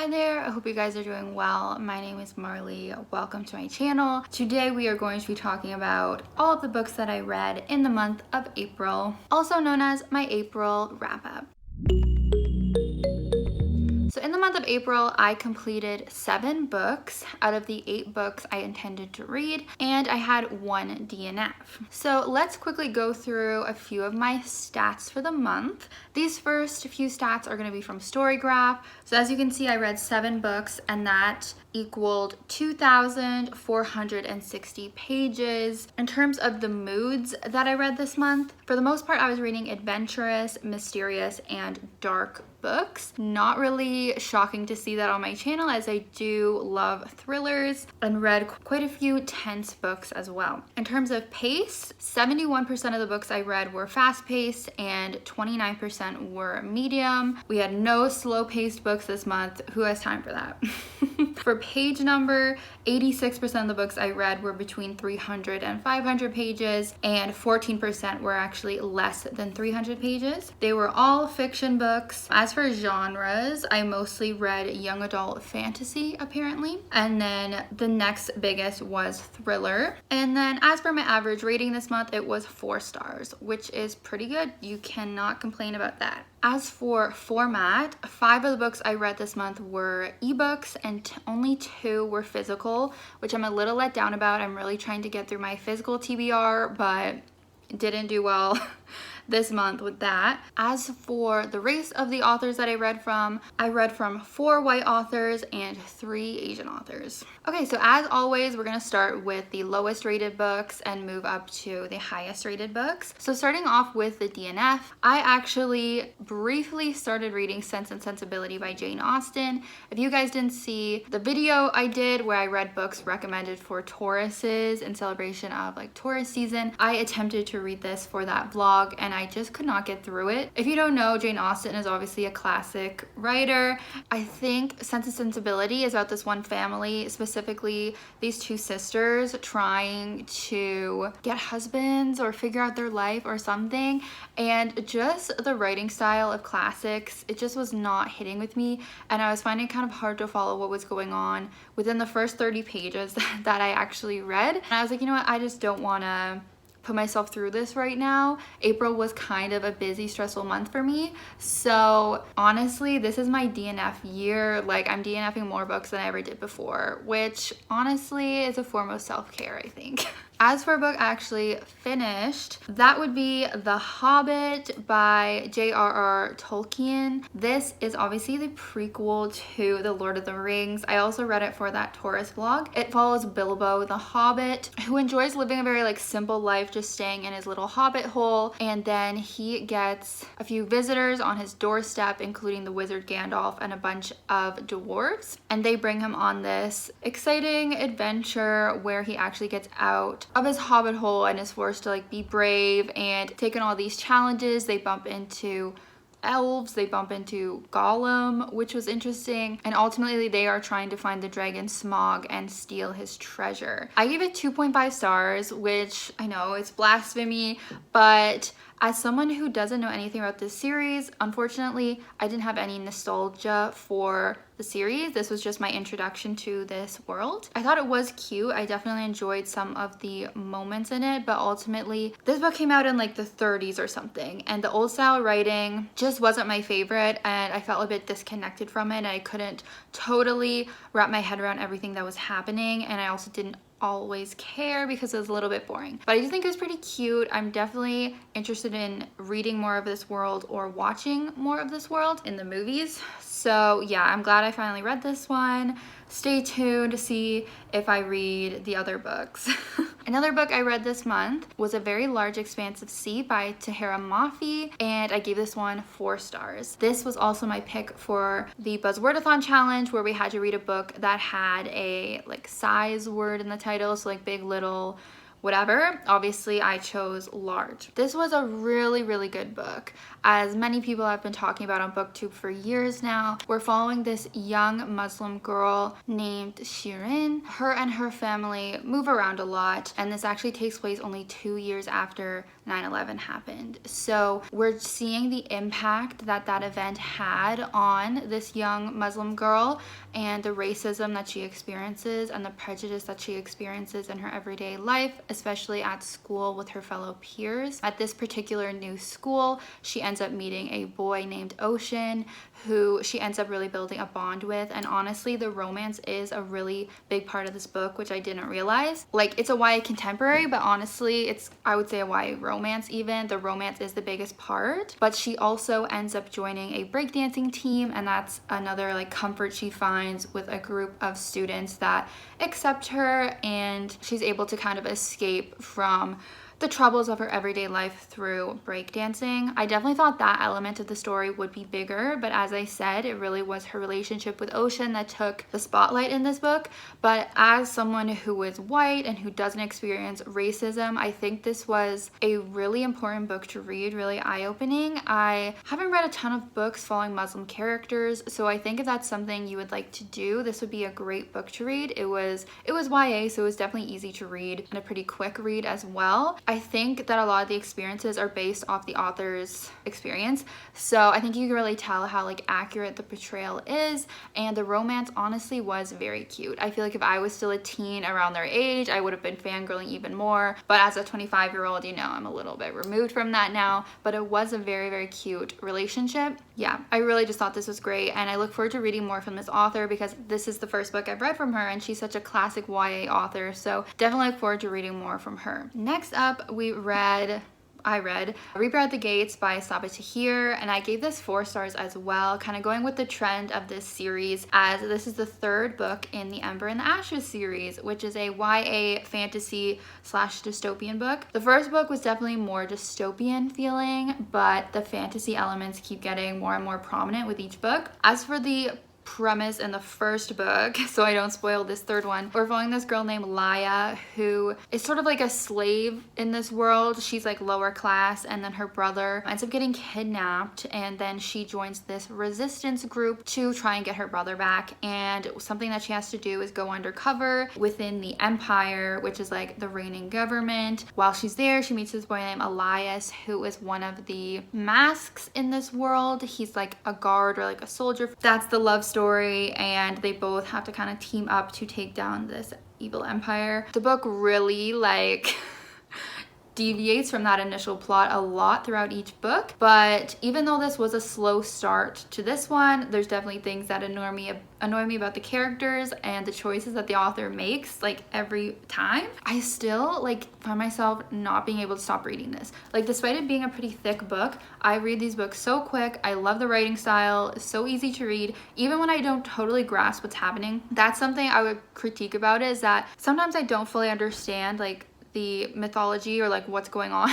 Hi there, I hope you guys are doing well. My name is Marley. Welcome to my channel. Today we are going to be talking about all of the books that I read in the month of April, also known as my April wrap-up. So in the month of April, I completed 7 books out of the 8 books I intended to read, and I had 1 DNF. So let's quickly go through a few of my stats for the month. These first few stats are going to be from Storygraph. So as you can see, I read 7 books, and that equaled 2,460 pages. In terms of the moods that I read this month, for the most part, I was reading adventurous, mysterious, and dark books. Not really shocking to see that on my channel, as I do love thrillers and read quite a few tense books as well. In terms of pace, 71% of the books I read were fast-paced and 29% were medium. We had no slow-paced books this month. Who has time for that? For page number, 86% of the books I read were between 300 and 500 pages, and 14% were actually less than 300 pages. They were all fiction books. As for genres, I mostly read young adult fantasy, apparently, and then the next biggest was thriller. And then as for my average rating this month, it was 4 stars, which is pretty good. You cannot complain about that. As for format, 5 of the books I read this month were ebooks, and only 2 were physical, which I'm a little let down about. I'm really trying to get through my physical TBR, but didn't do well this month with that. As for the race of the authors that I read from 4 white authors and 3 Asian authors. Okay, so as always, we're gonna start with the lowest rated books and move up to the highest rated books. So starting off with the DNF, I actually briefly started reading Sense and Sensibility by Jane Austen. If you guys didn't see the video I did where I read books recommended for Tauruses in celebration of like Taurus season, I attempted to read this for that vlog and I just could not get through it. If you don't know, Jane Austen is obviously a classic writer. I think Sense and Sensibility is about this one family, specifically these 2 sisters trying to get husbands or figure out their life or something, and just the writing style of classics, it just was not hitting with me, and I was finding it kind of hard to follow what was going on within the first 30 pages that I actually read. And I was like, you know what, I just don't want to put myself through this right now. April was kind of a busy, stressful month for me. So honestly, this is my DNF year. Like, I'm DNFing more books than I ever did before, which honestly is a form of self-care, I think. As for a book I actually finished, that would be The Hobbit by JRR Tolkien. This is obviously the prequel to The Lord of the Rings. I also read it for that Taurus vlog. It follows Bilbo the Hobbit, who enjoys living a very like simple life, just staying in his little hobbit hole, and then he gets a few visitors on his doorstep, including the wizard Gandalf and a bunch of dwarves, and they bring him on this exciting adventure where he actually gets out of his hobbit hole and is forced to like be brave and take on all these challenges. They bump into elves, they bump into Gollum, which was interesting, and ultimately they are trying to find the dragon Smaug and steal his treasure. I gave it 2.5 stars, which I know it's blasphemy, but as someone who doesn't know anything about this series, unfortunately, I didn't have any nostalgia for the series. This was just my introduction to this world. I thought it was cute. I definitely enjoyed some of the moments in it, but ultimately, this book came out in like the 30s or something, and the old style writing just wasn't my favorite, and I felt a bit disconnected from it, and I couldn't totally wrap my head around everything that was happening, and I also didn't always care because it was a little bit boring. But I do think it was pretty cute. I'm definitely interested in reading more of this world or watching more of this world in the movies. So yeah, I'm glad I finally read this one. Stay tuned to see if I read the other books. Another book I read this month was A Very Large Expanse of Sea by Tahereh Mafi, and I gave this one 4 stars. This was also my pick for the Buzzwordathon challenge, where we had to read a book that had a like size word in the title, so like big, little, whatever. Obviously, I chose large. This was a really, really good book. As many people have been talking about on BookTube for years now, we're following this young Muslim girl named Shirin. Her and her family move around a lot, and this actually takes place only 2 years after 9/11 happened. So we're seeing the impact that that event had on this young Muslim girl and the racism that she experiences and the prejudice that she experiences in her everyday life, especially at school with her fellow peers. At this particular new school, she ends up meeting a boy named Ocean who she ends up really building a bond with, and honestly the romance is a really big part of this book, which I didn't realize. Like, it's a YA contemporary, but honestly it's, I would say, a YA romance. Even the romance is the biggest part, but she also ends up joining a breakdancing team, and that's another like comfort she finds with a group of students that accept her, and she's able to kind of escape from the troubles of her everyday life through breakdancing. I definitely thought that element of the story would be bigger, but as I said, it really was her relationship with Ocean that took the spotlight in this book. But as someone who is white and who doesn't experience racism, I think this was a really important book to read, really eye-opening. I haven't read a ton of books following Muslim characters, so I think if that's something you would like to do, this would be a great book to read. It was YA, so it was definitely easy to read and a pretty quick read as well. I think that a lot of the experiences are based off the author's experience, so I think you can really tell how like accurate the portrayal is, and the romance honestly was very cute. I feel like if I was still a teen around their age, I would have been fangirling even more, but as a 25-year-old, you know, I'm a little bit removed from that now, but it was a very, very cute relationship. Yeah, I really just thought this was great, and I look forward to reading more from this author because this is the first book I've read from her, and she's such a classic YA author, so definitely look forward to reading more from her. Next up, I read Reaper at the Gates by Sabaa Tahir, and I gave this 4 stars as well, kind of going with the trend of this series, as this is the 3rd book in the Ember and the Ashes series, which is a YA fantasy / dystopian book. The first book was definitely more dystopian feeling, but the fantasy elements keep getting more and more prominent with each book. As for the premise in the first book, so I don't spoil this 3rd one, we're following this girl named Laya who is sort of like a slave in this world. She's like lower class, and then her brother ends up getting kidnapped, and then she joins this resistance group to try and get her brother back, and something that she has to do is go undercover within the Empire, which is like the reigning government. While she's there, she meets this boy named Elias, who is one of the masks in this world. He's like a guard or like a soldier. That's the love story, and they both have to kind of team up to take down this evil empire. The book really like deviates from that initial plot a lot throughout each book, but even though this was a slow start to this one, there's definitely things that annoy me about the characters and the choices that the author makes like every time. I still like find myself not being able to stop reading this. Like, despite it being a pretty thick book, I read these books so quick. I love the writing style. It's so easy to read, even when I don't totally grasp what's happening. That's something I would critique about it, is that sometimes I don't fully understand like the mythology or like what's going on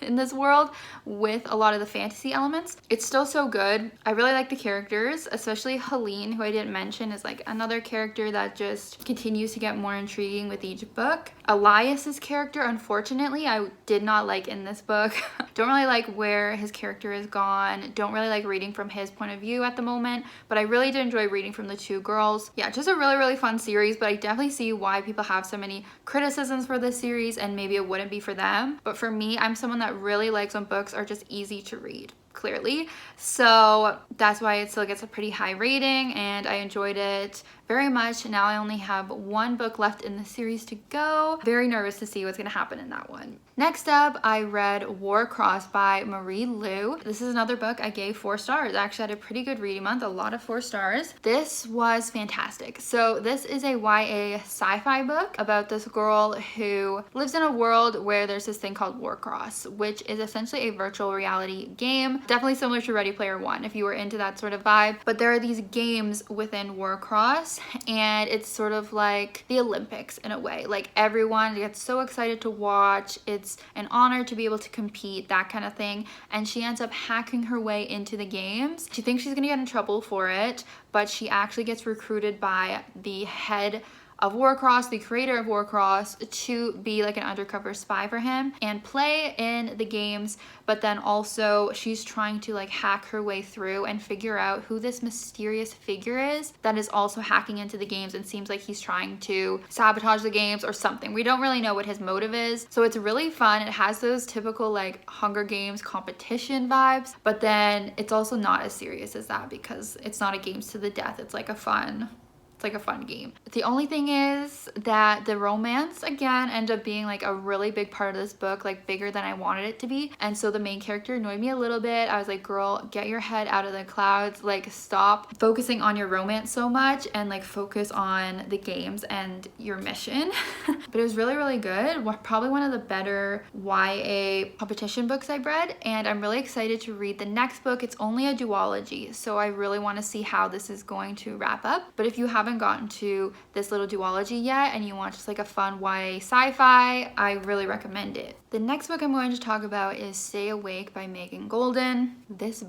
in this world with a lot of the fantasy elements. It's still so good. I really like the characters, especially Helene, who I didn't mention, is like another character that just continues to get more intriguing with each book. Elias's character, unfortunately, I did not like in this book. Don't really like where his character is gone. Don't really like reading from his point of view at the moment, but I really did enjoy reading from the 2 girls. Yeah, just a really, really fun series, but I definitely see why people have so many criticisms for this series, and maybe it wouldn't be for them. But for me, I'm someone that really likes when books are just easy to read, clearly. So that's why it still gets a pretty high rating, and I enjoyed it very much. Now I only have 1 book left in the series to go. Very nervous to see what's gonna happen in that one. Next up, I read Warcross by Marie Lu. This is another book I gave 4 stars. I actually had a pretty good reading month, a lot of 4 stars. This was fantastic. So this is a YA sci-fi book about this girl who lives in a world where there's this thing called Warcross, which is essentially a virtual reality game. Definitely similar to Ready Player One, if you were into that sort of vibe. But there are these games within Warcross, and it's sort of like the Olympics in a way. Like, everyone gets so excited to watch. It's an honor to be able to compete, that kind of thing. And she ends up hacking her way into the games. She thinks she's gonna get in trouble for it, but she actually gets recruited by the head of Warcross, the creator of Warcross, to be like an undercover spy for him and play in the games, but then also she's trying to like hack her way through and figure out who this mysterious figure is that is also hacking into the games and seems like he's trying to sabotage the games or something. We don't really know what his motive is. So it's really fun. It has those typical like Hunger Games competition vibes, but then it's also not as serious as that because it's not a games to the death. It's like a fun game. The only thing is that the romance again ended up being like a really big part of this book, like bigger than I wanted it to be. And so the main character annoyed me a little bit. I was like, girl, get your head out of the clouds. Like stop focusing on your romance so much and like focus on the games and your mission. But it was really, really good. Probably one of the better YA competition books I've read. And I'm really excited to read the next book. It's only a duology, so I really want to see how this is going to wrap up. But if you haven't gotten to this little duology yet and you want just like a fun YA sci-fi, I really recommend it. The next book I'm going to talk about is Stay Awake by Megan Goldin. This is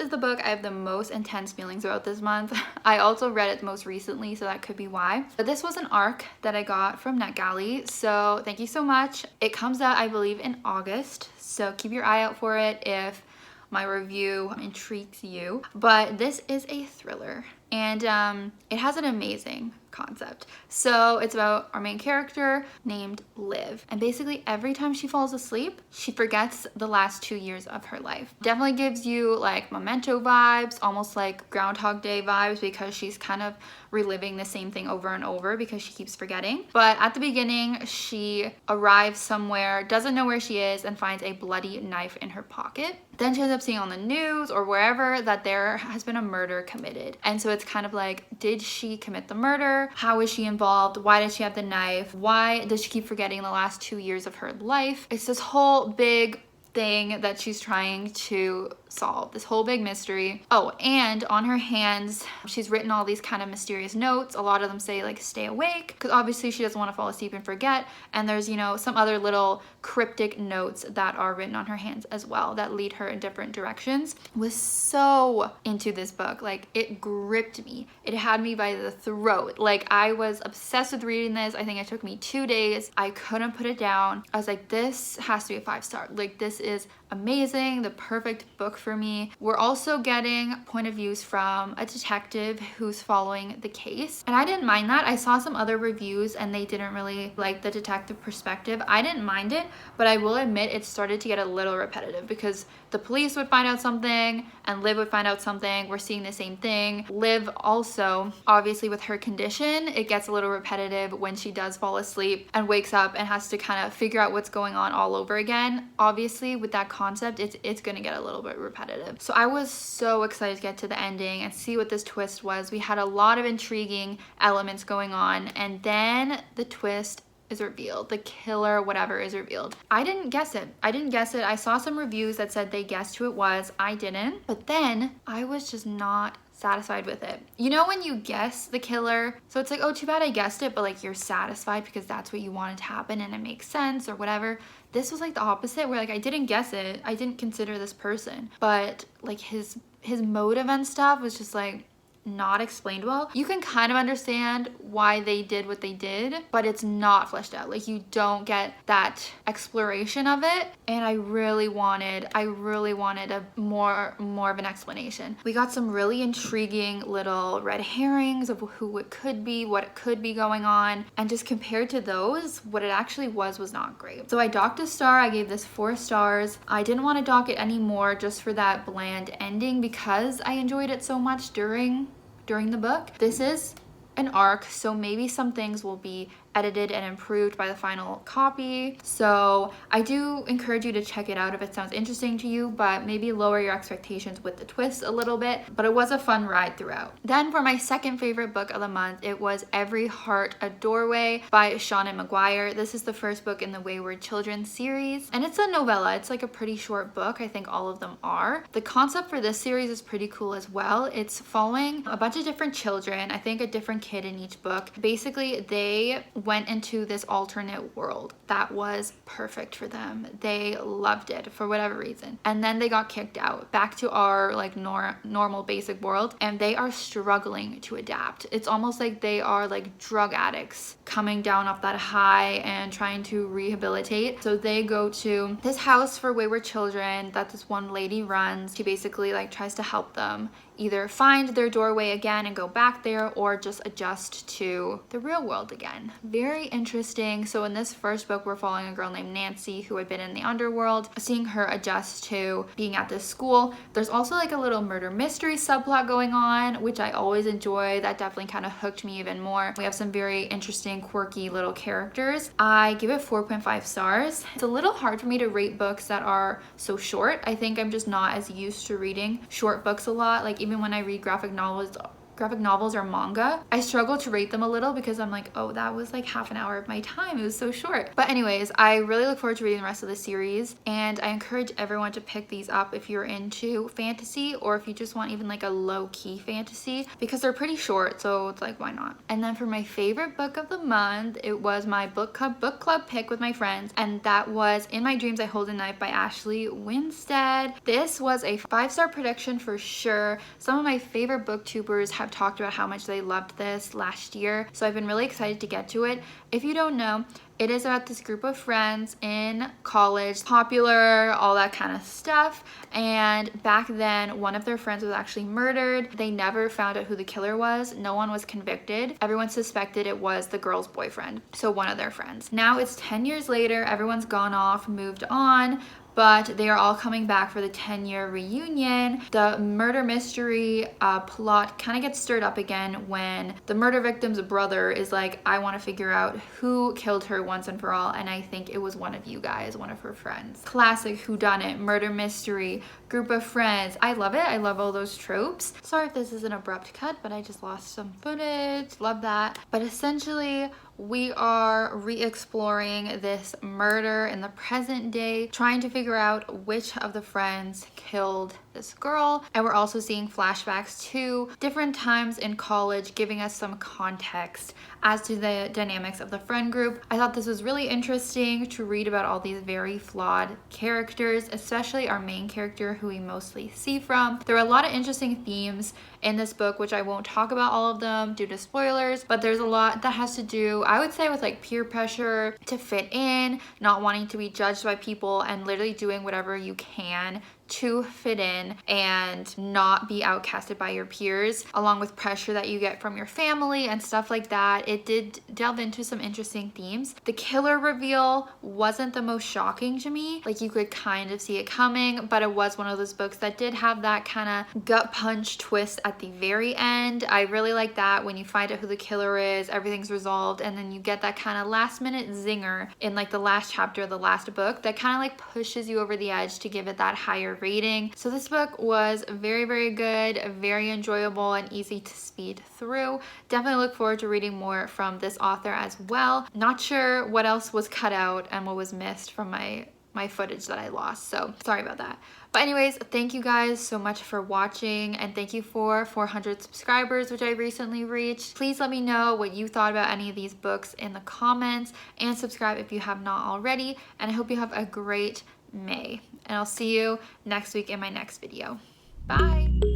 the book I have the most intense feelings about this month. I also read it most recently, so that could be why. But this was an ARC that I got from NetGalley, so thank you so much. It comes out, I believe, in August, so keep your eye out for it if my review intrigues you. But this is a thriller, and it has an amazing concept. So it's about our main character named Liv, and basically every time she falls asleep she forgets the last 2 years of her life. Definitely gives you like Memento vibes, almost like Groundhog Day vibes, because she's kind of reliving the same thing over and over because she keeps forgetting. But at the beginning she arrives somewhere, doesn't know where she is, and finds a bloody knife in her pocket. Then she ends up seeing on the news or wherever that there has been a murder committed, and so it's kind of like, did she commit the murder? How is she involved? Why did she have the knife? Why does she keep forgetting the last 2 years of her life? It's this whole big thing that she's trying to solve, this whole big mystery. Oh, and on her hands she's written all these kind of mysterious notes. A lot of them say like stay awake, because obviously she doesn't want to fall asleep and forget. And there's, you know, some other little cryptic notes that are written on her hands as well that lead her in different directions. Was so into this book, like it gripped me. It had me by the throat. Like I was obsessed with reading this. I think it took me 2 days. I couldn't put it down. I was like, this has to be a 5-star. Like this is amazing, the perfect book for me. We're also getting point of views from a detective who's following the case, and I didn't mind that. I saw some other reviews and they didn't really like the detective perspective. I didn't mind it, but I will admit it started to get a little repetitive because the police would find out something and Liv would find out something. We're seeing the same thing. Liv also, obviously with her condition, it gets a little repetitive when she does fall asleep and wakes up and has to kind of figure out what's going on all over again. Obviously with that concept, it's gonna get a little bit repetitive. So I was so excited to get to the ending and see what this twist was. We had a lot of intriguing elements going on, and then the twist is revealed. The killer, whatever, is revealed. I didn't guess it. I saw some reviews that said they guessed who it was. I didn't. But then I was just not satisfied with it. You know when you guess the killer, so it's like, oh, too bad I guessed it, but like you're satisfied because that's what you wanted to happen and it makes sense or whatever. This was like the opposite, where like I didn't guess it. I didn't consider this person, but like his motive and stuff was just like not explained well. You can kind of understand why they did what they did, but it's not fleshed out. Like you don't get that exploration of it, and I really wanted a more of an explanation. We got some really intriguing little red herrings of who it could be, what it could be going on, and just compared to those, what it actually was not great. So I docked a star. I gave this 4 stars. I didn't want to dock it anymore just for that bland ending because I enjoyed it so much during the book. This is an ARC, so maybe some things will be edited and improved by the final copy. So I do encourage you to check it out if it sounds interesting to you, but maybe lower your expectations with the twist a little bit. But it was a fun ride throughout. Then for my second favorite book of the month, it was Every Heart a Doorway by Seanan Mcguire. This is the first book in the Wayward Children series, and it's a novella. It's like a pretty short book. I think all of them are. The concept for this series is pretty cool as well. It's following a bunch of different children, I think a different kid in each book. Basically, they went into this alternate world that was perfect for them. They loved it for whatever reason. And then they got kicked out back to our like normal basic world, and they are struggling to adapt. It's almost like they are like drug addicts coming down off that high and trying to rehabilitate. So they go to this house for wayward children that this one lady runs. She basically like tries to help them either find their doorway again and go back there, or just adjust to the real world again. Very interesting. So in this first book, we're following a girl named Nancy who had been in the underworld, seeing her adjust to being at this school. There's also like a little murder mystery subplot going on, which I always enjoy. That definitely kind of hooked me even more. We have some very interesting, quirky little characters. I give it 4.5 stars. It's a little hard for me to rate books that are so short. I think I'm just not as used to reading short books a lot. Like even when I read graphic novels or manga, I struggle to rate them a little because I'm like, oh, that was like half an hour of my time. It was so short. But anyways, I really look forward to reading the rest of the series, and I encourage everyone to pick these up if you're into fantasy, or if you just want even like a low-key fantasy, because they're pretty short, so it's like, why not? And then for my favorite book of the month, it was my book club pick with my friends, and that was In My Dreams I Hold a Knife by Ashley Winstead. This was a 5-star prediction for sure. Some of my favorite booktubers have talked about how much they loved this last year, so I've been really excited to get to it. If you don't know, it is about this group of friends in college, popular, all that kind of stuff. And back then, one of their friends was actually murdered. They never found out who the killer was. No one was convicted. Everyone suspected it was the girl's boyfriend, so one of their friends. Now it's 10 years later, everyone's gone off, moved on, but they are all coming back for the 10-year reunion. The murder mystery plot kind of gets stirred up again when the murder victim's brother is like, I want to figure out who killed her once and for all, and I think it was one of you guys, one of her friends. Classic whodunit, murder mystery, group of friends. I love it. I love all those tropes. Sorry if this is an abrupt cut, but I just lost some footage. Love that. But essentially, we are re-exploring this murder in the present day, trying to figure out which of the friends killed this girl. And we're also seeing flashbacks to different times in college, giving us some context as to the dynamics of the friend group. I thought this was really interesting to read about all these very flawed characters, especially our main character who we mostly see from. There are a lot of interesting themes in this book, which I won't talk about all of them due to spoilers, but there's a lot that has to do, I would say, with like peer pressure to fit in, not wanting to be judged by people, and literally doing whatever you can to fit in and not be outcasted by your peers, along with pressure that you get from your family and stuff like that. It did delve into some interesting themes. The killer reveal wasn't the most shocking to me. Like, you could kind of see it coming, but it was one of those books that did have that kind of gut punch twist at the very end. I really like that when you find out who the killer is, everything's resolved, and then you get that kind of last minute zinger in like the last chapter of the last book that kind of like pushes you over the edge to give it that higher rating. So this book was very, very good, very enjoyable, and easy to speed through. Definitely look forward to reading more from this author as well. Not sure what else was cut out and what was missed from my footage that I lost, so sorry about that. But anyways, thank you guys so much for watching, and thank you for 400 subscribers, which I recently reached. Please let me know what you thought about any of these books in the comments, and subscribe if you have not already. And I hope you have a great May, and I'll see you next week in my next video. Bye.